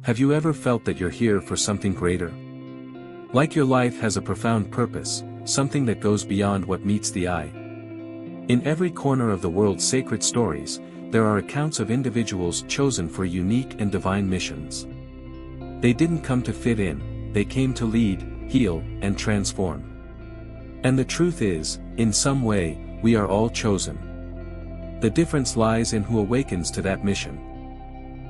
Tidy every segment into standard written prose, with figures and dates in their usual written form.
Have you ever felt that you're here for something greater? Like your life has a profound purpose, something that goes beyond what meets the eye. In every corner of the world's sacred stories, there are accounts of individuals chosen for unique and divine missions. They didn't come to fit in, they came to lead, heal, and transform. And the truth is, in some way, we are all chosen. The difference lies in who awakens to that mission.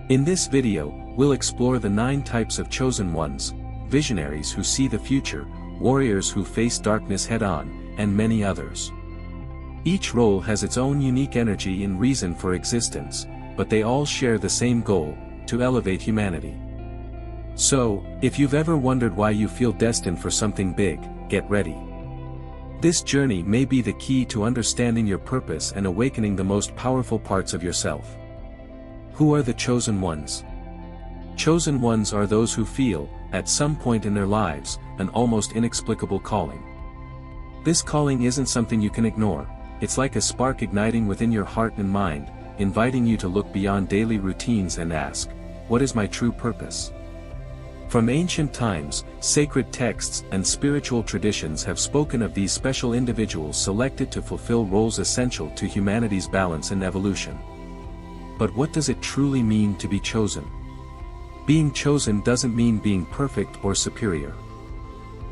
In this video, we'll explore the 9 types of chosen ones: visionaries who see the future, warriors who face darkness head-on, and many others. Each role has its own unique energy and reason for existence, but they all share the same goal: to elevate humanity. So, if you've ever wondered why you feel destined for something big, get ready. This journey may be the key to understanding your purpose and awakening the most powerful parts of yourself. Who are the chosen ones? Chosen ones are those who feel, at some point in their lives, an almost inexplicable calling. This calling isn't something you can ignore, it's like a spark igniting within your heart and mind, inviting you to look beyond daily routines and ask, what is my true purpose? From ancient times, sacred texts and spiritual traditions have spoken of these special individuals selected to fulfill roles essential to humanity's balance and evolution. But what does it truly mean to be chosen? Being chosen doesn't mean being perfect or superior.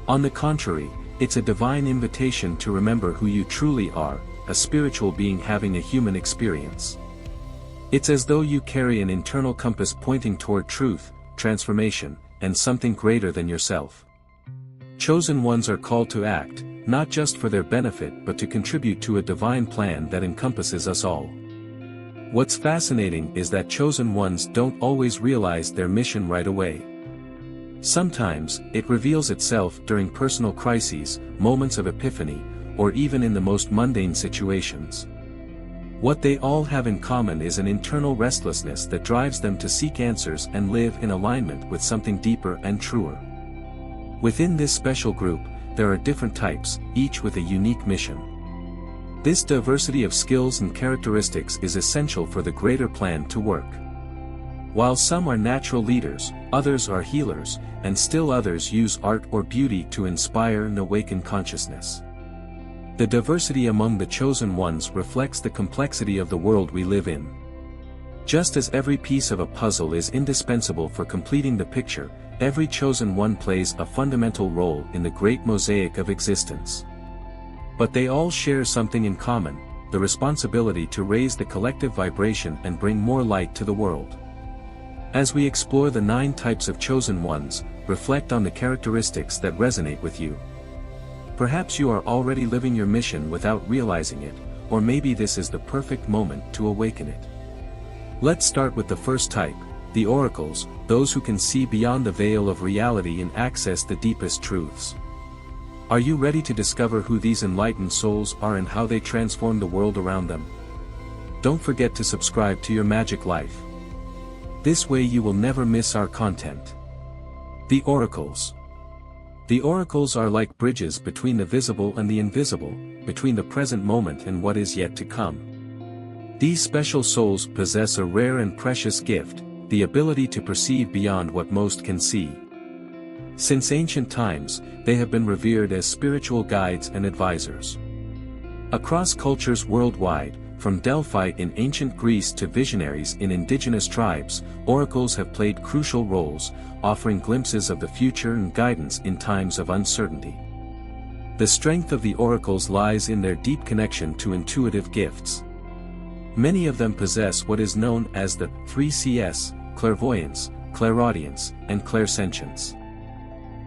On the contrary, it's a divine invitation to remember who you truly are, a spiritual being having a human experience. It's as though you carry an internal compass pointing toward truth, transformation, and something greater than yourself. Chosen ones are called to act, not just for their benefit but to contribute to a divine plan that encompasses us all. What's fascinating is that chosen ones don't always realize their mission right away. Sometimes, it reveals itself during personal crises, moments of epiphany, or even in the most mundane situations. What they all have in common is an internal restlessness that drives them to seek answers and live in alignment with something deeper and truer. Within this special group, there are different types, each with a unique mission. This diversity of skills and characteristics is essential for the greater plan to work. While some are natural leaders, others are healers, and still others use art or beauty to inspire and awaken consciousness. The diversity among the chosen ones reflects the complexity of the world we live in. Just as every piece of a puzzle is indispensable for completing the picture, every chosen one plays a fundamental role in the great mosaic of existence. But they all share something in common: the responsibility to raise the collective vibration and bring more light to the world. As we explore the 9 types of chosen ones, reflect on the characteristics that resonate with you. Perhaps you are already living your mission without realizing it, or maybe this is the perfect moment to awaken it. Let's start with the first type, the oracles, those who can see beyond the veil of reality and access the deepest truths. Are you ready to discover who these enlightened souls are and how they transform the world around them? Don't forget to subscribe to Your Magic Life. This way you will never miss our content. The oracles. The oracles are like bridges between the visible and the invisible, between the present moment and what is yet to come. These special souls possess a rare and precious gift, the ability to perceive beyond what most can see. Since ancient times, they have been revered as spiritual guides and advisors. Across cultures worldwide, from Delphi in ancient Greece to visionaries in indigenous tribes, oracles have played crucial roles, offering glimpses of the future and guidance in times of uncertainty. The strength of the oracles lies in their deep connection to intuitive gifts. Many of them possess what is known as the 3 Cs: clairvoyance, clairaudience, and clairsentience.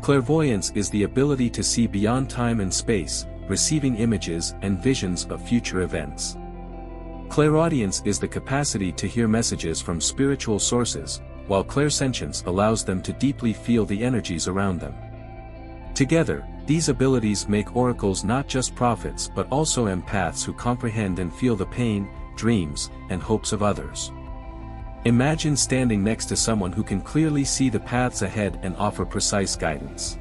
Clairvoyance is the ability to see beyond time and space, receiving images and visions of future events. Clairaudience is the capacity to hear messages from spiritual sources, while clairsentience allows them to deeply feel the energies around them. Together, these abilities make oracles not just prophets but also empaths who comprehend and feel the pain, dreams, and hopes of others. Imagine standing next to someone who can clearly see the paths ahead and offer precise guidance.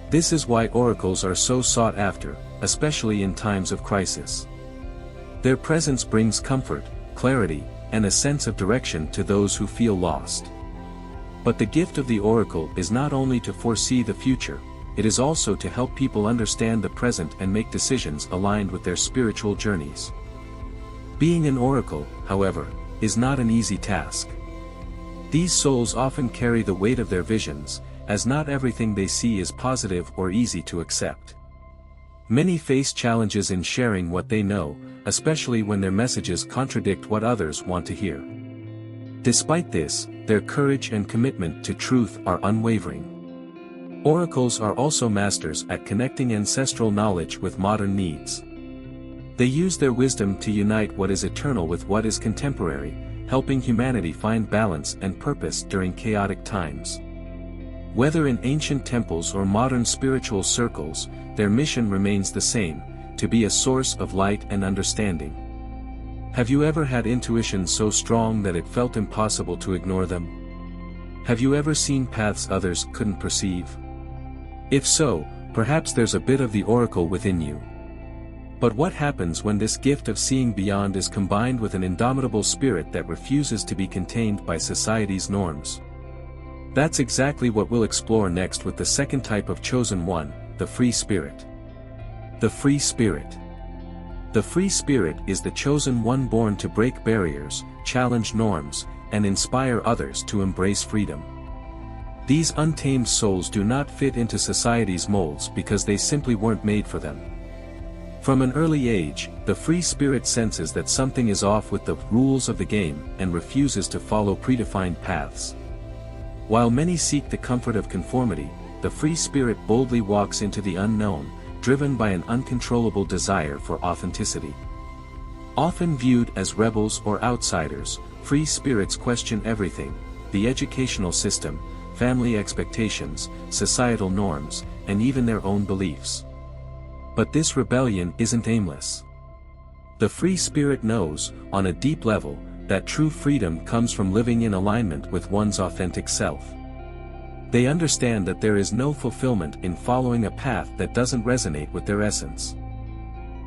This is why oracles are so sought after, especially in times of crisis. Their presence brings comfort, clarity, and a sense of direction to those who feel lost. But the gift of the oracle is not only to foresee the future, it is also to help people understand the present and make decisions aligned with their spiritual journeys. Being an oracle, however, is not an easy task. These souls often carry the weight of their visions, as not everything they see is positive or easy to accept. Many face challenges in sharing what they know, especially when their messages contradict what others want to hear. Despite this, their courage and commitment to truth are unwavering. Oracles are also masters at connecting ancestral knowledge with modern needs. They use their wisdom to unite what is eternal with what is contemporary, helping humanity find balance and purpose during chaotic times. Whether in ancient temples or modern spiritual circles, their mission remains the same: to be a source of light and understanding. Have you ever had intuition so strong that it felt impossible to ignore them? Have you ever seen paths others couldn't perceive? If so, perhaps there's a bit of the oracle within you. But what happens when this gift of seeing beyond is combined with an indomitable spirit that refuses to be contained by society's norms? That's exactly what we'll explore next with the second type of chosen one, the free spirit. The free spirit. The free spirit is the chosen one born to break barriers, challenge norms, and inspire others to embrace freedom. These untamed souls do not fit into society's molds because they simply weren't made for them. From an early age, the free spirit senses that something is off with the rules of the game and refuses to follow predefined paths. While many seek the comfort of conformity, the free spirit boldly walks into the unknown, driven by an uncontrollable desire for authenticity. Often viewed as rebels or outsiders, free spirits question everything: the educational system, family expectations, societal norms, and even their own beliefs. But this rebellion isn't aimless. The free spirit knows, on a deep level, that true freedom comes from living in alignment with one's authentic self. They understand that there is no fulfillment in following a path that doesn't resonate with their essence.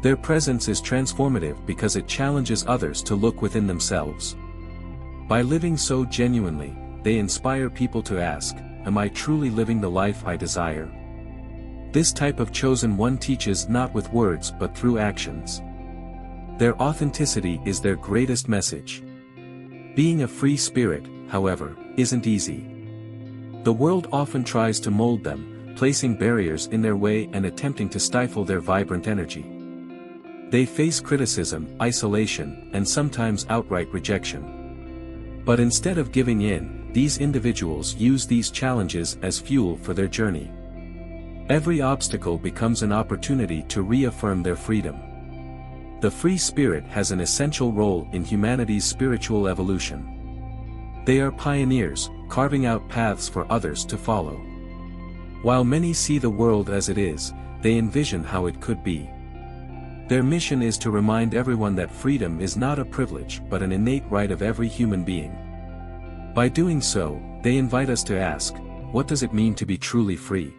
Their presence is transformative because it challenges others to look within themselves. By living so genuinely, they inspire people to ask, "Am I truly living the life I desire?" This type of chosen one teaches not with words but through actions. Their authenticity is their greatest message. Being a free spirit, however, isn't easy. The world often tries to mold them, placing barriers in their way and attempting to stifle their vibrant energy. They face criticism, isolation, and sometimes outright rejection. But instead of giving in, these individuals use these challenges as fuel for their journey. Every obstacle becomes an opportunity to reaffirm their freedom. The free spirit has an essential role in humanity's spiritual evolution. They are pioneers, carving out paths for others to follow. While many see the world as it is, they envision how it could be. Their mission is to remind everyone that freedom is not a privilege but an innate right of every human being. By doing so, they invite us to ask, what does it mean to be truly free?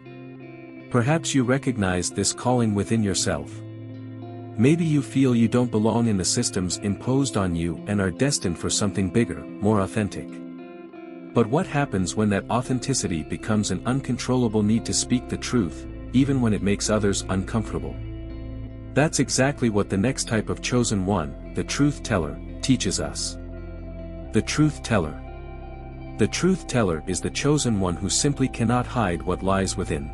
Perhaps you recognize this calling within yourself. Maybe you feel you don't belong in the systems imposed on you and are destined for something bigger, more authentic. But what happens when that authenticity becomes an uncontrollable need to speak the truth, even when it makes others uncomfortable? That's exactly what the next type of chosen one, the truth teller, teaches us. The truth teller. The truth teller is the chosen one who simply cannot hide what lies within.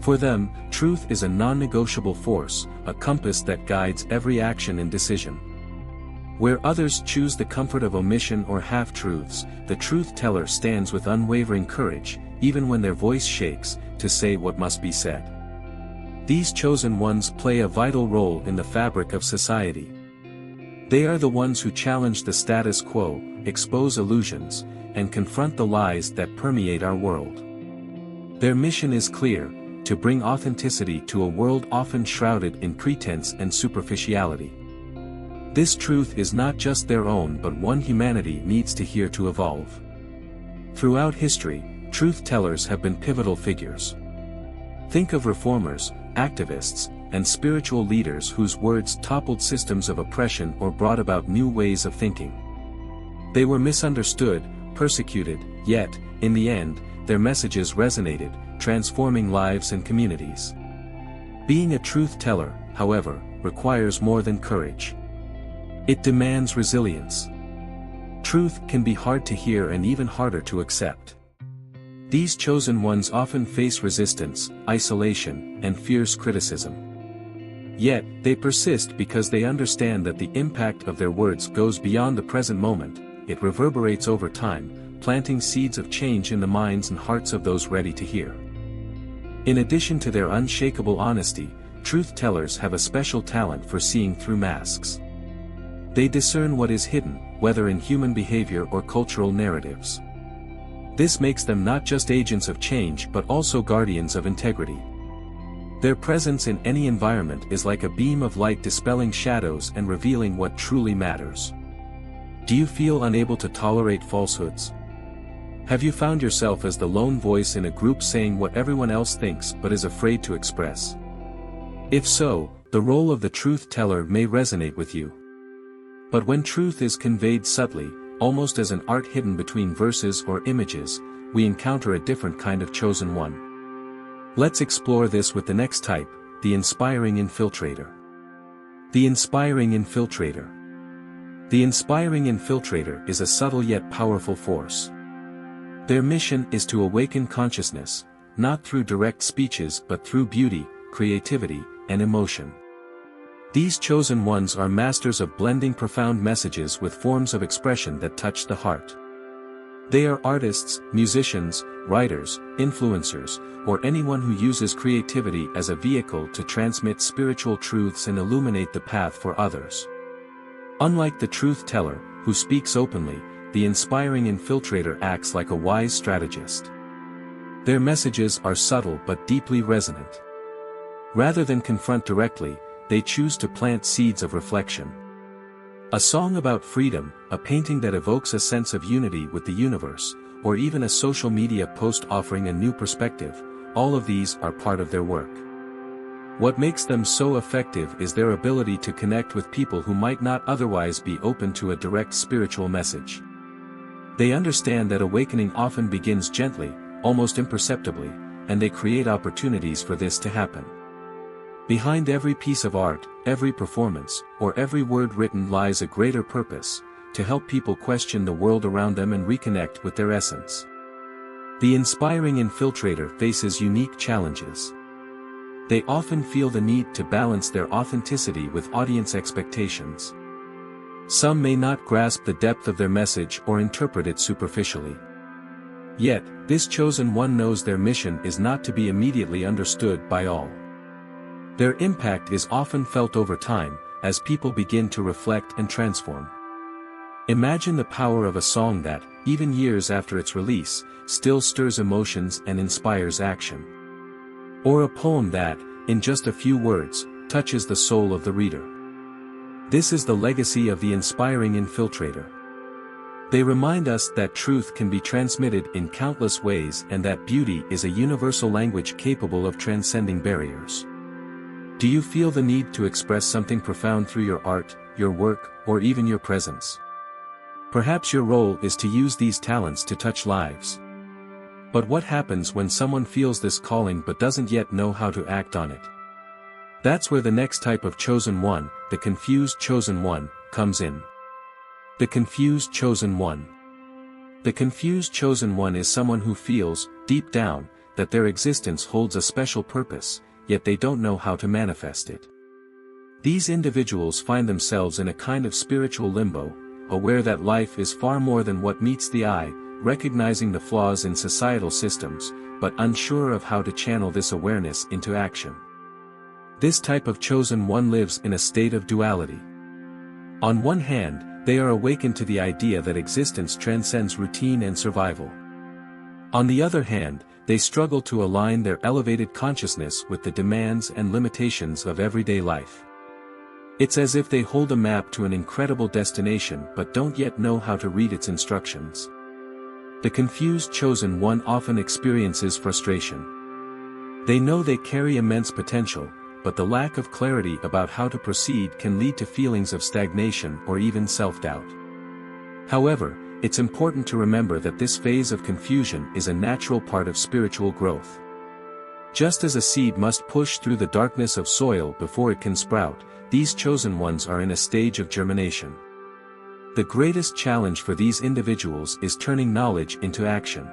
For them, truth is a non-negotiable force, a compass that guides every action and decision. Where others choose the comfort of omission or half-truths, the truth teller stands with unwavering courage, even when their voice shakes, to say what must be said. These chosen ones play a vital role in the fabric of society. They are the ones who challenge the status quo, expose illusions, and confront the lies that permeate our world. Their mission is clear: to bring authenticity to a world often shrouded in pretense and superficiality. This truth is not just their own but one humanity needs to hear to evolve. Throughout history, truth tellers have been pivotal figures. Think of reformers, activists, and spiritual leaders whose words toppled systems of oppression or brought about new ways of thinking. They were misunderstood, persecuted, yet, In the end, their messages resonated, transforming lives and communities. Being a truth teller, however, requires more than courage. It demands resilience. Truth can be hard to hear and even harder to accept. These chosen ones often face resistance, isolation, and fierce criticism. Yet, they persist because they understand that the impact of their words goes beyond the present moment. It reverberates over time, planting seeds of change in the minds and hearts of those ready to hear. In addition to their unshakable honesty, truth tellers have a special talent for seeing through masks. They discern what is hidden, whether in human behavior or cultural narratives. This makes them not just agents of change but also guardians of integrity. Their presence in any environment is like a beam of light dispelling shadows and revealing what truly matters. Do you feel unable to tolerate falsehoods? Have you found yourself as the lone voice in a group saying what everyone else thinks but is afraid to express? If so, the role of the truth teller may resonate with you. But when truth is conveyed subtly, almost as an art hidden between verses or images, we encounter a different kind of chosen one. Let's explore this with the next type, the inspiring infiltrator. The inspiring infiltrator. The inspiring infiltrator is a subtle yet powerful force. Their mission is to awaken consciousness, not through direct speeches but through beauty, creativity, and emotion. These chosen ones are masters of blending profound messages with forms of expression that touch the heart. They are artists, musicians, writers, influencers, or anyone who uses creativity as a vehicle to transmit spiritual truths and illuminate the path for others. Unlike the truth teller, who speaks openly, the inspiring infiltrator acts like a wise strategist. Their messages are subtle but deeply resonant. Rather than confront directly, they choose to plant seeds of reflection. A song about freedom, a painting that evokes a sense of unity with the universe, or even a social media post offering a new perspective, all of these are part of their work. What makes them so effective is their ability to connect with people who might not otherwise be open to a direct spiritual message. They understand that awakening often begins gently, almost imperceptibly, and they create opportunities for this to happen. Behind every piece of art, every performance, or every word written lies a greater purpose, to help people question the world around them and reconnect with their essence. The inspiring infiltrator faces unique challenges. They often feel the need to balance their authenticity with audience expectations. Some may not grasp the depth of their message or interpret it superficially. Yet, this chosen one knows their mission is not to be immediately understood by all. Their impact is often felt over time, as people begin to reflect and transform. Imagine the power of a song that, even years after its release, still stirs emotions and inspires action. Or a poem that, in just a few words, touches the soul of the reader. This is the legacy of the inspiring infiltrator. They remind us that truth can be transmitted in countless ways and that beauty is a universal language capable of transcending barriers. Do you feel the need to express something profound through your art, your work, or even your presence? Perhaps your role is to use these talents to touch lives. But what happens when someone feels this calling but doesn't yet know how to act on it? That's where the next type of chosen one, the confused chosen one, comes in. The confused chosen one. The confused chosen one is someone who feels, deep down, that their existence holds a special purpose, yet they don't know how to manifest it. These individuals find themselves in a kind of spiritual limbo, aware that life is far more than what meets the eye, recognizing the flaws in societal systems, but unsure of how to channel this awareness into action. This type of chosen one lives in a state of duality. On one hand, they are awakened to the idea that existence transcends routine and survival. On the other hand, they struggle to align their elevated consciousness with the demands and limitations of everyday life. It's as if they hold a map to an incredible destination but don't yet know how to read its instructions. The confused chosen one often experiences frustration. They know they carry immense potential, but the lack of clarity about how to proceed can lead to feelings of stagnation or even self-doubt. However, it's important to remember that this phase of confusion is a natural part of spiritual growth. Just as a seed must push through the darkness of soil before it can sprout, these chosen ones are in a stage of germination. The greatest challenge for these individuals is turning knowledge into action.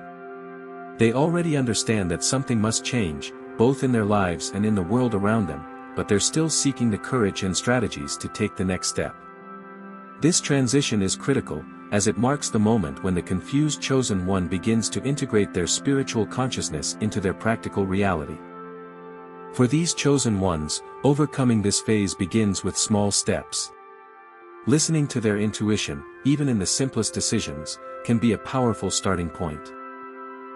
They already understand that something must change, both in their lives and in the world around them, but they're still seeking the courage and strategies to take the next step. This transition is critical, as it marks the moment when the confused chosen one begins to integrate their spiritual consciousness into their practical reality. For these chosen ones, overcoming this phase begins with small steps. Listening to their intuition, even in the simplest decisions, can be a powerful starting point.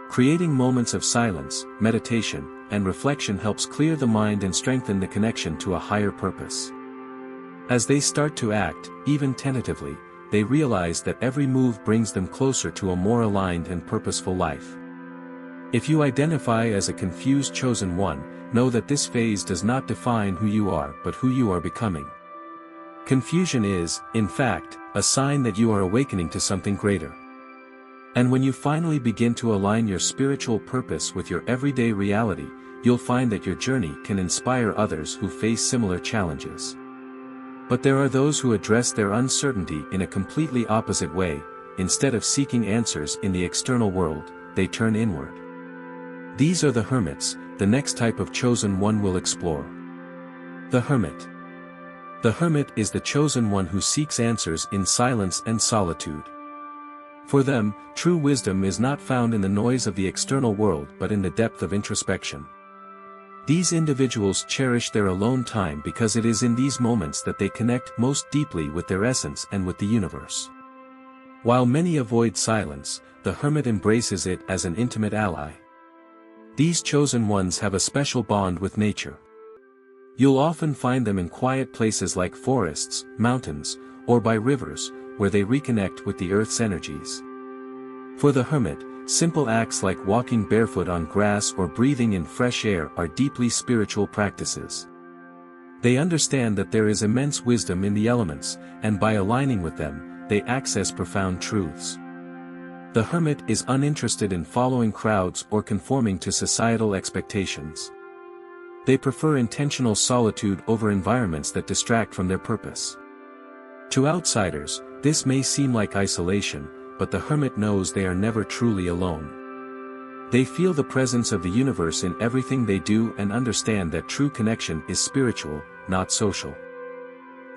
Creating moments of silence, meditation, and reflection helps clear the mind and strengthen the connection to a higher purpose. As they start to act, even tentatively, they realize that every move brings them closer to a more aligned and purposeful life. If you identify as a confused chosen one, know that this phase does not define who you are but who you are becoming. Confusion is, in fact, a sign that you are awakening to something greater. And when you finally begin to align your spiritual purpose with your everyday reality, you'll find that your journey can inspire others who face similar challenges. But there are those who address their uncertainty in a completely opposite way. Instead of seeking answers in the external world, they turn inward. These are the hermits, the next type of chosen one we'll explore. The hermit. The hermit is the chosen one who seeks answers in silence and solitude. For them, true wisdom is not found in the noise of the external world but in the depth of introspection. These individuals cherish their alone time because it is in these moments that they connect most deeply with their essence and with the universe. While many avoid silence, the hermit embraces it as an intimate ally. These chosen ones have a special bond with nature. You'll often find them in quiet places like forests, mountains, or by rivers, where they reconnect with the earth's energies. For the hermit, simple acts like walking barefoot on grass or breathing in fresh air are deeply spiritual practices. They understand that there is immense wisdom in the elements, and by aligning with them, they access profound truths. The hermit is uninterested in following crowds or conforming to societal expectations. They prefer intentional solitude over environments that distract from their purpose. To outsiders, this may seem like isolation, but the hermit knows they are never truly alone. They feel the presence of the universe in everything they do and understand that true connection is spiritual, not social.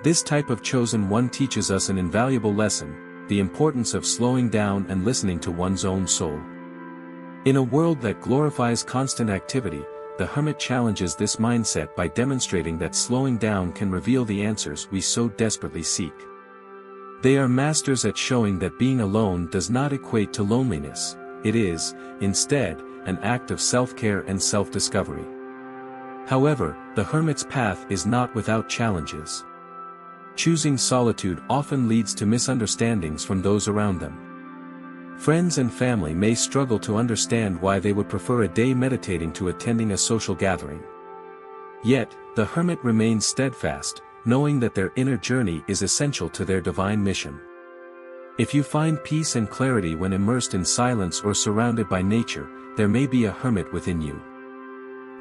This type of chosen one teaches us an invaluable lesson: the importance of slowing down and listening to one's own soul. In a world that glorifies constant activity, the hermit challenges this mindset by demonstrating that slowing down can reveal the answers we so desperately seek. They are masters at showing that being alone does not equate to loneliness. It is, instead, an act of self-care and self-discovery. However, the hermit's path is not without challenges. Choosing solitude often leads to misunderstandings from those around them. Friends and family may struggle to understand why they would prefer a day meditating to attending a social gathering. Yet, the hermit remains steadfast, knowing that their inner journey is essential to their divine mission. If you find peace and clarity when immersed in silence or surrounded by nature, there may be a hermit within you.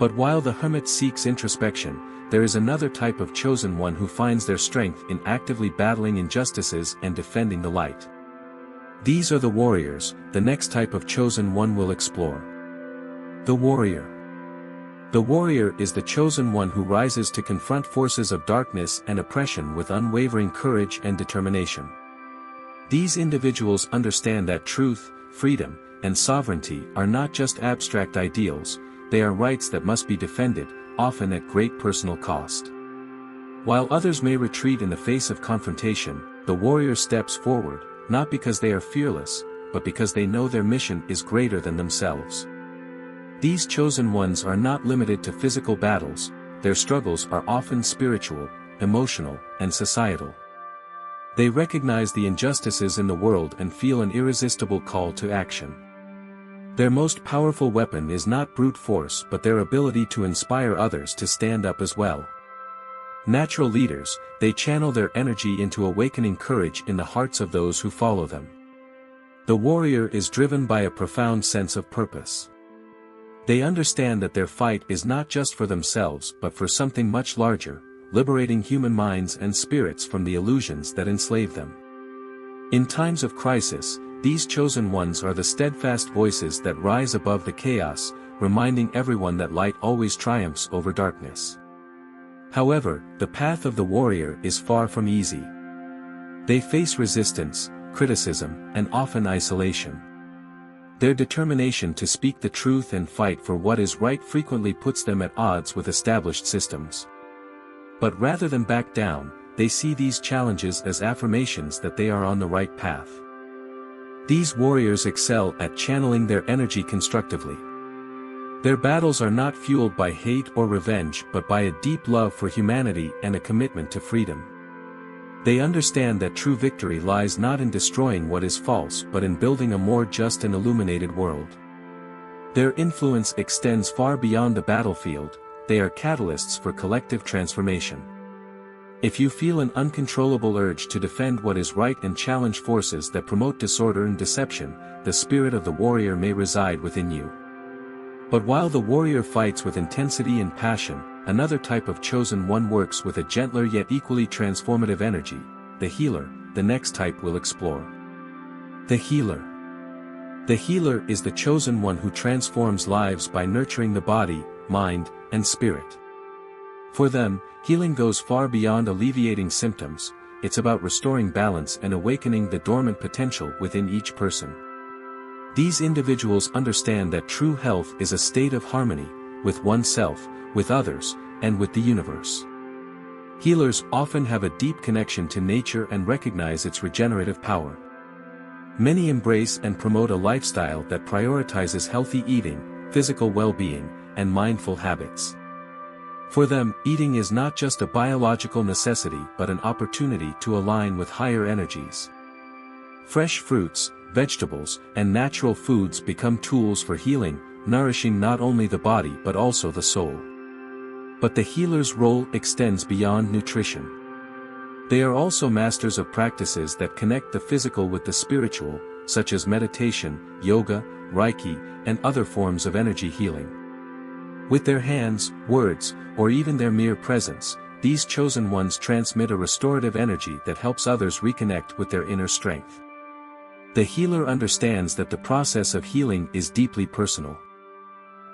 But while the hermit seeks introspection, there is another type of chosen one who finds their strength in actively battling injustices and defending the light. These are the warriors, the next type of chosen one we'll explore. The warrior. The warrior is the chosen one who rises to confront forces of darkness and oppression with unwavering courage and determination. These individuals understand that truth, freedom, and sovereignty are not just abstract ideals, they are rights that must be defended, often at great personal cost. While others may retreat in the face of confrontation, the warrior steps forward, not because they are fearless, but because they know their mission is greater than themselves. These chosen ones are not limited to physical battles, their struggles are often spiritual, emotional, and societal. They recognize the injustices in the world and feel an irresistible call to action. Their most powerful weapon is not brute force but their ability to inspire others to stand up as well. Natural leaders, they channel their energy into awakening courage in the hearts of those who follow them. The warrior is driven by a profound sense of purpose. They understand that their fight is not just for themselves but for something much larger, liberating human minds and spirits from the illusions that enslave them. In times of crisis, these chosen ones are the steadfast voices that rise above the chaos, reminding everyone that light always triumphs over darkness. However, the path of the warrior is far from easy. They face resistance, criticism, and often isolation. Their determination to speak the truth and fight for what is right frequently puts them at odds with established systems. But rather than back down, they see these challenges as affirmations that they are on the right path. These warriors excel at channeling their energy constructively. Their battles are not fueled by hate or revenge but by a deep love for humanity and a commitment to freedom. They understand that true victory lies not in destroying what is false but in building a more just and illuminated world. Their influence extends far beyond the battlefield. They are catalysts for collective transformation. If you feel an uncontrollable urge to defend what is right and challenge forces that promote disorder and deception, the spirit of the warrior may reside within you. But while the warrior fights with intensity and passion, another type of chosen one works with a gentler yet equally transformative energy, the healer. The next type we'll explore. The healer. The healer is the chosen one who transforms lives by nurturing the body, mind, and spirit. For them, healing goes far beyond alleviating symptoms. It's about restoring balance and awakening the dormant potential within each person. These individuals understand that true health is a state of harmony, with oneself, with others, and with the universe. Healers often have a deep connection to nature and recognize its regenerative power. Many embrace and promote a lifestyle that prioritizes healthy eating, physical well-being, and mindful habits. For them, eating is not just a biological necessity but an opportunity to align with higher energies. Fresh fruits, vegetables, and natural foods become tools for healing, nourishing not only the body but also the soul. But the healer's role extends beyond nutrition. They are also masters of practices that connect the physical with the spiritual, such as meditation, yoga, Reiki, and other forms of energy healing. With their hands, words, or even their mere presence, these chosen ones transmit a restorative energy that helps others reconnect with their inner strength. The healer understands that the process of healing is deeply personal.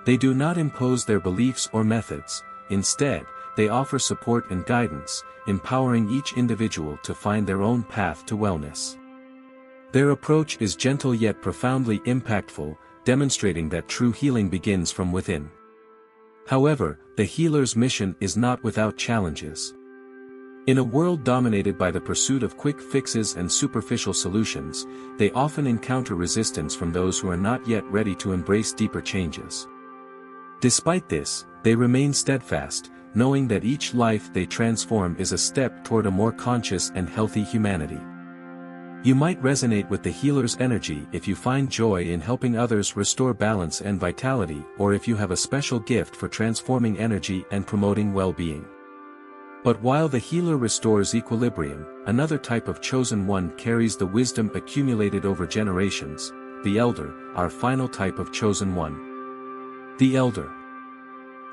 They do not impose their beliefs or methods. Instead, they offer support and guidance, empowering each individual to find their own path to wellness. Their approach is gentle yet profoundly impactful, demonstrating that true healing begins from within. However, the healer's mission is not without challenges. In a world dominated by the pursuit of quick fixes and superficial solutions, they often encounter resistance from those who are not yet ready to embrace deeper changes. Despite this, they remain steadfast, knowing that each life they transform is a step toward a more conscious and healthy humanity. You might resonate with the healer's energy if you find joy in helping others restore balance and vitality, or if you have a special gift for transforming energy and promoting well-being. But while the healer restores equilibrium, another type of chosen one carries the wisdom accumulated over generations, the elder, our final type of chosen one. The elder.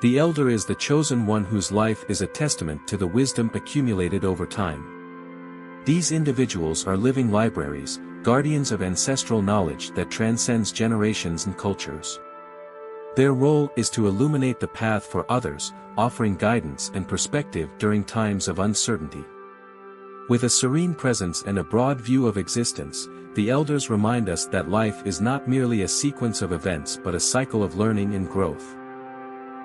The elder is the chosen one whose life is a testament to the wisdom accumulated over time. These individuals are living libraries, guardians of ancestral knowledge that transcends generations and cultures. Their role is to illuminate the path for others, offering guidance and perspective during times of uncertainty. With a serene presence and a broad view of existence, the elders remind us that life is not merely a sequence of events but a cycle of learning and growth.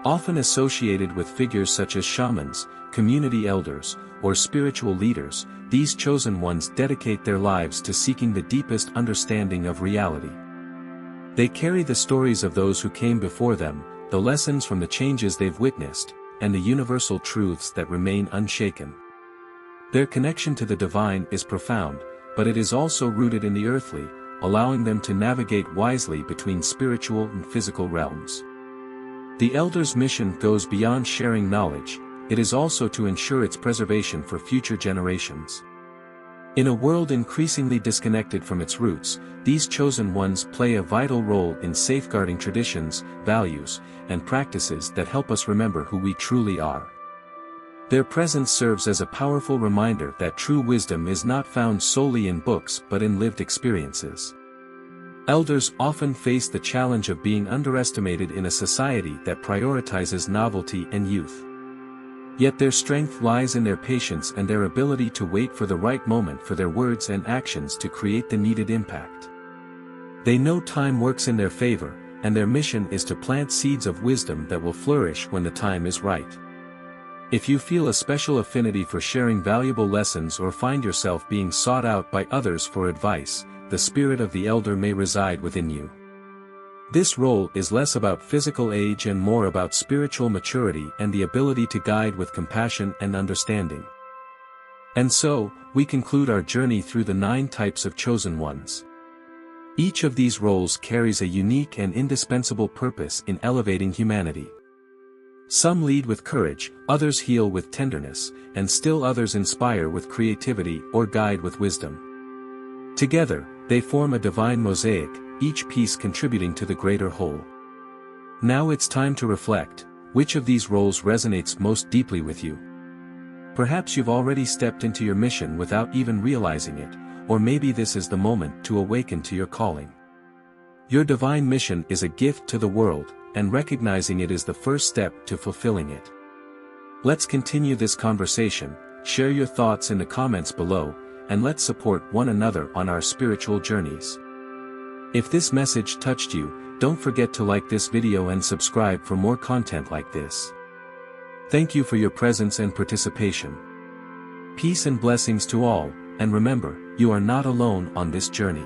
Often associated with figures such as shamans, community elders, or spiritual leaders, these chosen ones dedicate their lives to seeking the deepest understanding of reality. They carry the stories of those who came before them, the lessons from the changes they've witnessed, and the universal truths that remain unshaken. Their connection to the divine is profound, but it is also rooted in the earthly, allowing them to navigate wisely between spiritual and physical realms. The elder's mission goes beyond sharing knowledge. It is also to ensure its preservation for future generations. In a world increasingly disconnected from its roots, these chosen ones play a vital role in safeguarding traditions, values, and practices that help us remember who we truly are. Their presence serves as a powerful reminder that true wisdom is not found solely in books but in lived experiences. Elders often face the challenge of being underestimated in a society that prioritizes novelty and youth. Yet their strength lies in their patience and their ability to wait for the right moment for their words and actions to create the needed impact. They know time works in their favor, and their mission is to plant seeds of wisdom that will flourish when the time is right. If you feel a special affinity for sharing valuable lessons or find yourself being sought out by others for advice, the spirit of the elder may reside within you. This role is less about physical age and more about spiritual maturity and the ability to guide with compassion and understanding. And so, we conclude our journey through the 9 types of chosen ones. Each of these roles carries a unique and indispensable purpose in elevating humanity. Some lead with courage, others heal with tenderness, and still others inspire with creativity or guide with wisdom. Together, they form a divine mosaic, each piece contributing to the greater whole. Now it's time to reflect, which of these roles resonates most deeply with you? Perhaps you've already stepped into your mission without even realizing it, or maybe this is the moment to awaken to your calling. Your divine mission is a gift to the world, and recognizing it is the first step to fulfilling it. Let's continue this conversation, share your thoughts in the comments below, and let's support one another on our spiritual journeys. If this message touched you, don't forget to like this video and subscribe for more content like this. Thank you for your presence and participation. Peace and blessings to all, and remember, you are not alone on this journey.